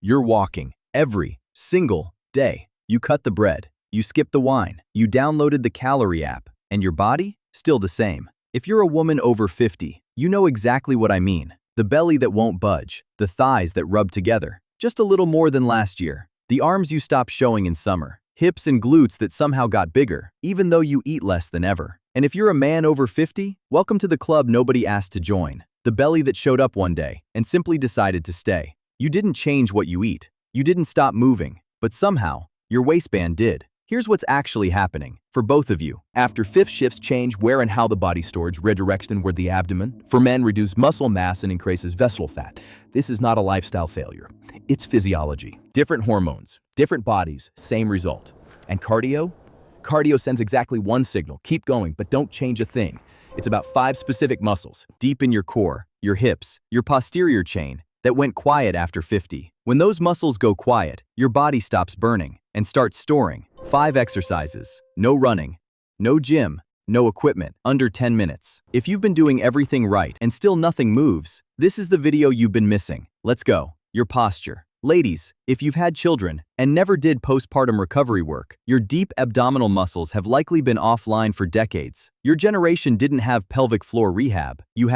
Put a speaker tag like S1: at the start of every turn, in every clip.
S1: You're walking every single day. You cut the bread, you skip the wine, you downloaded the calorie app, and your body? Still the same. If you're a woman over 50, you know exactly what I mean. The belly that won't budge, the thighs that rub together, just a little more than last year. The arms you stopped showing in summer, hips and glutes that somehow got bigger, even though you eat less than ever. And if you're a man over 50, welcome to the club nobody asked to join. The belly that showed up one day and simply decided to stay. You didn't change what you eat. You didn't stop moving, but somehow, your waistband did. Here's what's actually happening for both of you.
S2: After fifth shifts change where and how the body storage redirects inward the abdomen. For men, reduce muscle mass and increases visceral fat. This is not a lifestyle failure. It's physiology. Different hormones, different bodies, same result. And cardio? Cardio sends exactly one signal. Keep going, but don't change a thing. It's about 5 specific muscles,
S1: Deep in your core, your hips, your posterior chain, that went quiet after 50. When those muscles go quiet, your body stops burning and starts storing. 5 exercises, no running, no gym, no equipment, under 10 minutes. If you've been doing everything right and still nothing moves, this is the video you've been missing. Let's go. Your posture. Ladies, if you've had children and never did postpartum recovery work, your deep abdominal muscles have likely been offline for decades. Your generation didn't have pelvic floor rehab. You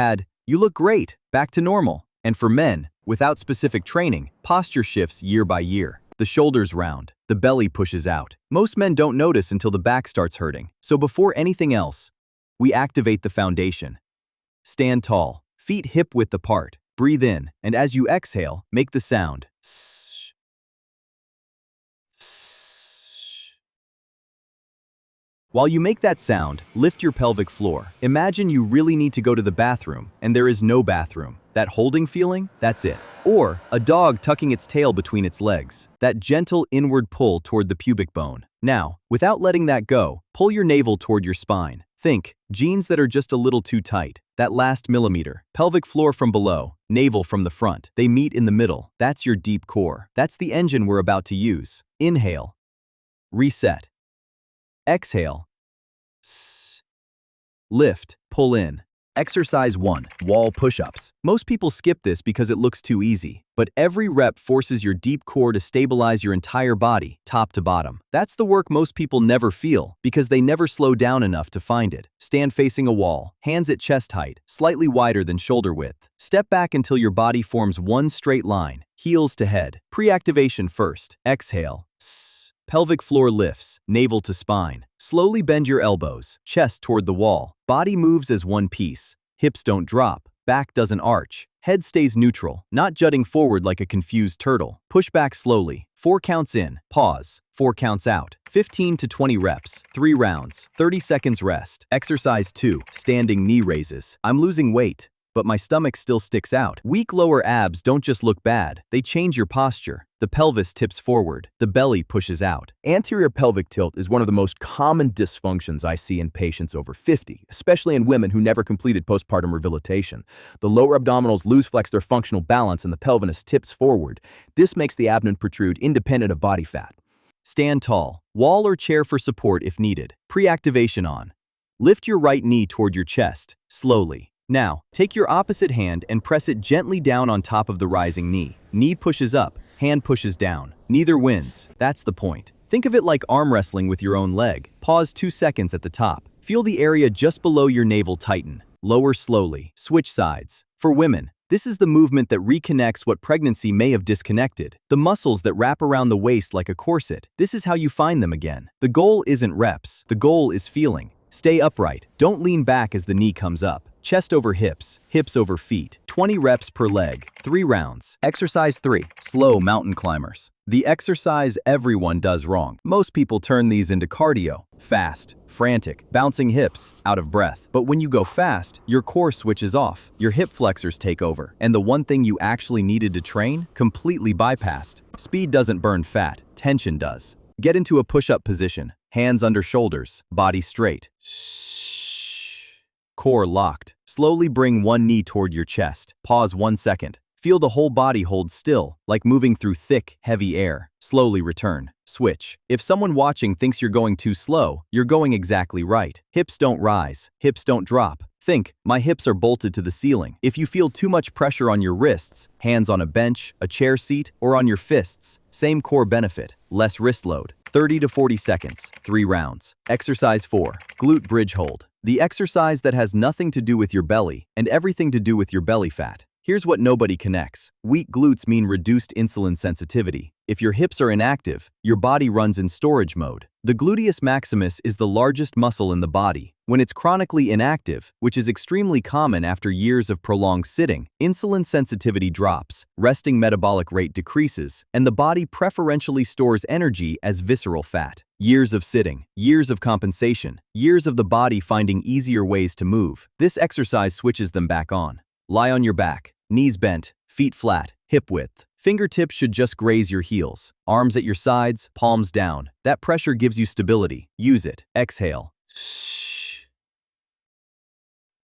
S1: look great, back to normal. And for men, without specific training, posture shifts year by year. The shoulders round, the belly pushes out. Most men don't notice until the back starts hurting. So before anything else, we activate the foundation. Stand tall, feet hip-width apart. Breathe in, and as you exhale, make the sound. Ssh. Ssh. While you make that sound, lift your pelvic floor. Imagine you really need to go to the bathroom, and there is no bathroom. That holding feeling, that's it. Or a dog tucking its tail between its legs. That gentle inward pull toward the pubic bone. Now, without letting that go, pull your navel toward your spine. Think, jeans that are just a little too tight. That last millimeter. Pelvic floor from below, navel from the front. They meet in the middle. That's your deep core. That's the engine we're about to use. Inhale. Reset. Exhale. Lift, pull in. Exercise 1, wall push-ups. Most people skip this because it looks too easy, but every rep forces your deep core to stabilize your entire body, top to bottom. That's the work most people never feel because they never slow down enough to find it. Stand facing a wall, hands at chest height, slightly wider than shoulder width. Step back until your body forms one straight line, heels to head. Pre-activation first. Exhale. Pelvic floor lifts, navel to spine. Slowly bend your elbows, chest toward the wall. Body moves as one piece. Hips don't drop, back doesn't arch. Head stays neutral, not jutting forward like a confused turtle. Push back slowly. 4 counts in, pause. 4 counts out. 15 to 20 reps, 3 rounds, 30 seconds rest. Exercise 2, standing knee raises. I'm losing weight, but my stomach still sticks out. Weak lower abs don't just look bad, they change your posture. The pelvis tips forward, the belly pushes out.
S2: Anterior pelvic tilt is one of the most common dysfunctions I see in patients over 50, especially in women who never completed postpartum rehabilitation. The lower abdominals lose flex their functional balance and the pelvis tips forward. This makes the abdomen protrude independent of body fat.
S1: Stand tall, wall or chair for support if needed. Pre-activation on. Lift your right knee toward your chest, slowly. Now, take your opposite hand and press it gently down on top of the rising knee. Knee pushes up, hand pushes down. Neither wins. That's the point. Think of it like arm wrestling with your own leg. Pause 2 seconds at the top. Feel the area just below your navel tighten. Lower slowly. Switch sides. For women, this is the movement that reconnects what pregnancy may have disconnected. The muscles that wrap around the waist like a corset. This is how you find them again. The goal isn't reps. The goal is feeling. Stay upright. Don't lean back as the knee comes up. Chest over hips, hips over feet. 20 reps per leg, 3 rounds. Exercise 3, slow mountain climbers. The exercise everyone does wrong. Most people turn these into cardio. Fast, frantic, bouncing hips, out of breath. But when you go fast, your core switches off. Your hip flexors take over. And the one thing you actually needed to train, completely bypassed. Speed doesn't burn fat, tension does. Get into a push-up position. Hands under shoulders, body straight. Core locked. Slowly bring one knee toward your chest. Pause 1 second. Feel the whole body hold still, like moving through thick, heavy air. Slowly return. Switch. If someone watching thinks you're going too slow, you're going exactly right. Hips don't rise. Hips don't drop. Think, my hips are bolted to the ceiling. If you feel too much pressure on your wrists, hands on a bench, a chair seat, or on your fists, same core benefit, less wrist load. 30 to 40 seconds, 3 rounds. Exercise 4, glute bridge hold. The exercise that has nothing to do with your belly and everything to do with your belly fat. Here's what nobody connects. Weak glutes mean reduced insulin sensitivity. If your hips are inactive, your body runs in storage mode. The gluteus maximus is the largest muscle in the body. When it's chronically inactive, which is extremely common after years of prolonged sitting, insulin sensitivity drops, resting metabolic rate decreases, and the body preferentially stores energy as visceral fat. Years of sitting, years of compensation, years of the body finding easier ways to move. This exercise switches them back on. Lie on your back, knees bent, feet flat, hip width. Fingertips should just graze your heels. Arms at your sides, palms down. That pressure gives you stability. Use it. Exhale. Shh.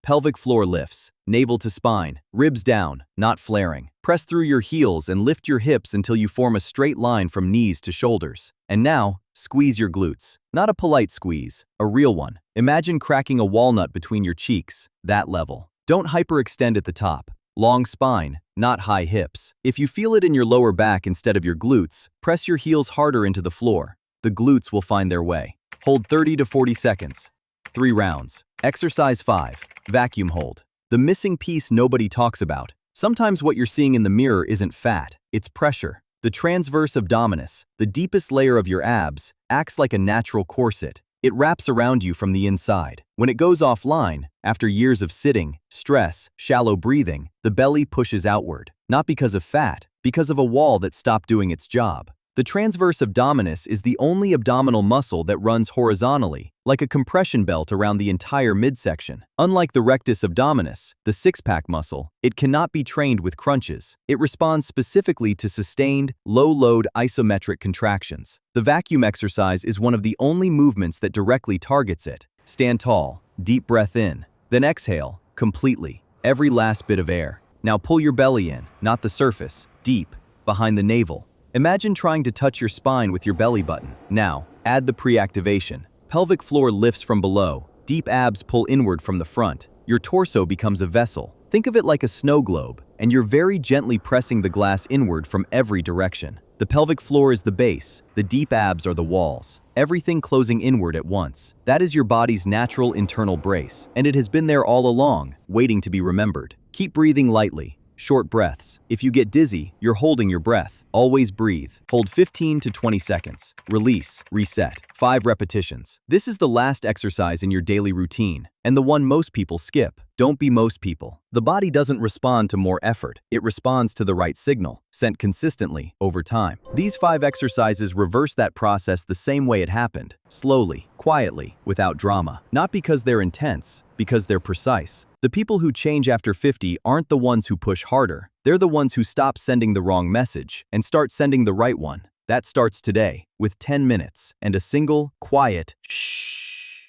S1: Pelvic floor lifts, navel to spine, ribs down, not flaring. Press through your heels and lift your hips until you form a straight line from knees to shoulders. And now, squeeze your glutes. Not a polite squeeze, a real one. Imagine cracking a walnut between your cheeks, that level. Don't hyperextend at the top. Long spine, not high hips. If you feel it in your lower back instead of your glutes, press your heels harder into the floor. The glutes will find their way. Hold 30 to 40 seconds. 3 rounds. Exercise 5, vacuum hold. The missing piece nobody talks about. Sometimes what you're seeing in the mirror isn't fat, it's pressure. The transverse abdominis, the deepest layer of your abs, acts like a natural corset. It wraps around you from the inside. When it goes offline, after years of sitting, stress, shallow breathing, the belly pushes outward. Not because of fat, because of a wall that stopped doing its job. The transverse abdominis is the only abdominal muscle that runs horizontally, like a compression belt around the entire midsection. Unlike the rectus abdominis, the six-pack muscle, it cannot be trained with crunches. It responds specifically to sustained, low-load isometric contractions. The vacuum exercise is one of the only movements that directly targets it. Stand tall, deep breath in, then exhale, completely, every last bit of air. Now pull your belly in, not the surface, deep, behind the navel. Imagine trying to touch your spine with your belly button. Now, add the pre-activation. Pelvic floor lifts from below. Deep abs pull inward from the front. Your torso becomes a vessel. Think of it like a snow globe, and you're very gently pressing the glass inward from every direction. The pelvic floor is the base. The deep abs are the walls. Everything closing inward at once. That is your body's natural internal brace, and it has been there all along, waiting to be remembered. Keep breathing lightly. Short breaths. If you get dizzy, you're holding your breath. Always breathe. Hold 15 to 20 seconds. Release. Reset. 5 repetitions. This is the last exercise in your daily routine, and the one most people skip. Don't be most people. The body doesn't respond to more effort. It responds to the right signal, sent consistently over time. These 5 exercises reverse that process the same way it happened. Slowly, quietly, without drama. Not because they're intense, because they're precise. The people who change after 50 aren't the ones who push harder. They're the ones who stop sending the wrong message and start sending the right one. That starts today, with 10 minutes and a single, quiet shh.